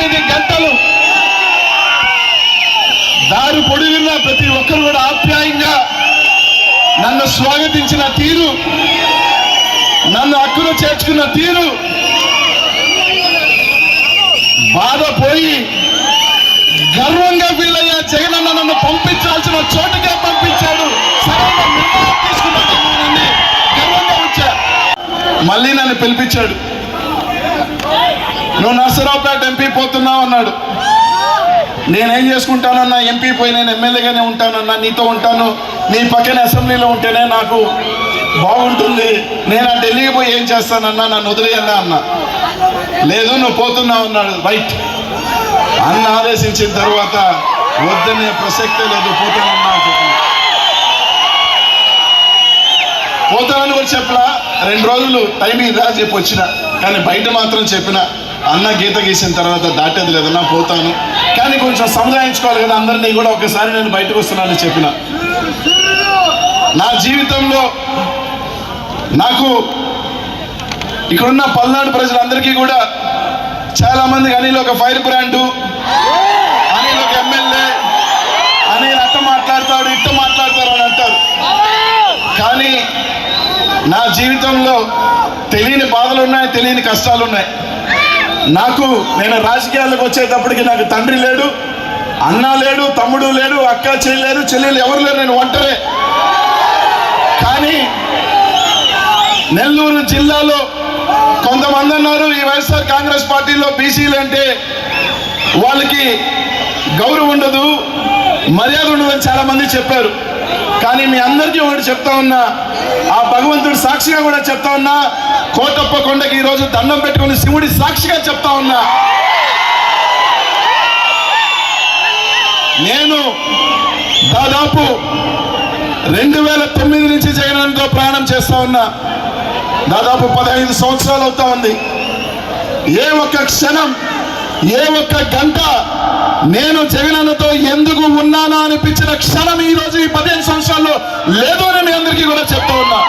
8 గంటలు దారి పొడిగిన ప్రతి ఒక్కరు కూడా ఆప్యాయంగా నన్ను స్వాగతించిన తీరు, నన్ను హక్కును చేర్చుకున్న తీరు, బాధ పోయి గర్వంగా ఫీల్ అయ్యా. జగనన్న నన్ను పంపించాల్సిన చోటుకే పంపించాడు, సరైన నిర్ణయం తీసుకున్నానని గర్వంగా వచ్చా. మళ్ళీ నన్ను పిలిపించాడు. నువ్వు నర్సరావుపేట ఎంపీ పోతున్నావు అన్నాడు. నేనేం చేసుకుంటానన్నా, ఎంపీ పోయి నేను ఎమ్మెల్యేగానే ఉంటానన్నా, నీతో ఉంటాను, నీ పక్కన అసెంబ్లీలో ఉంటేనే నాకు బాగుంటుంది. నేను ఆ ఢిల్లీకి పోయి ఏం చేస్తానన్నా, నన్ను వదిలేయన్నా అన్నా. లేదు నువ్వు పోతున్నావు అన్నాడు. రైట్ అన్న ఆదేశించిన తర్వాత వద్దనే ప్రసక్తే లేదు, పోతానన్నా. పోతానని కూడా చెప్పలా. 2 రోజులు టైం ఇదా చెప్పి వచ్చిన, కానీ బయట మాత్రం చెప్పిన అన్న గీత గీసిన తర్వాత దాటేది లేదన్నా, పోతాను, కానీ కొంచెం సముదాయించుకోవాలి కదా అందరినీ కూడా, ఒకసారి నేను బయటకు వస్తున్నానని చెప్పిన. నా జీవితంలో నాకు ఇక్కడున్న పల్నాడు ప్రజలందరికీ కూడా చాలామంది అనిల్ ఒక ఫైర్ బ్రాండు, అనిల్ ఒక ఎమ్మెల్యే, అనిల్ అట్ట మాట్లాడతాడు ఇట్ట మాట్లాడతారు అని అంటారు. కానీ నా జీవితంలో తెలియని బాధలు ఉన్నాయి, తెలియని కష్టాలు ఉన్నాయి. నేను రాజకీయాలకు వచ్చేటప్పటికి నాకు తండ్రి లేడు, అన్న లేడు, తమ్ముడు లేడు, అక్క చెల్లి చెల్లెలు ఎవరు లేరు, నేను ఒంటరే. కానీ నెల్లూరు జిల్లాలో కొంతమంది అన్నారు ఈ వైఎస్ఆర్ కాంగ్రెస్ పార్టీలో బీసీలు అంటే వాళ్ళకి గౌరవం ఉండదు, మర్యాద ఉండదని చాలా మంది చెప్పారు. కానీ మీ అందరికీ ఒకటి చెప్తా ఉన్నా, ఆ భగవంతుడు సాక్షిగా కూడా చెప్తా ఉన్నా, కోటప్ప కొండకి ఈరోజు దండం పెట్టుకుని శివుడి సాక్షిగా చెప్తా ఉన్నా, నేను దాదాపు 2009 నుంచి జగనన్నతో ప్రయాణం చేస్తా ఉన్నా. దాదాపు 15 సంవత్సరాలు అవుతా ఉంది. ఏ ఒక్క క్షణం, ఏ ఒక్క గంట నేను జగనన్నతో ఎందుకు ఉన్నానా అనిపించిన క్షణం ఈరోజు ఈ 15 సంవత్సరాల్లో లేదు అని మీ అందరికీ కూడా చెప్తా ఉన్నా.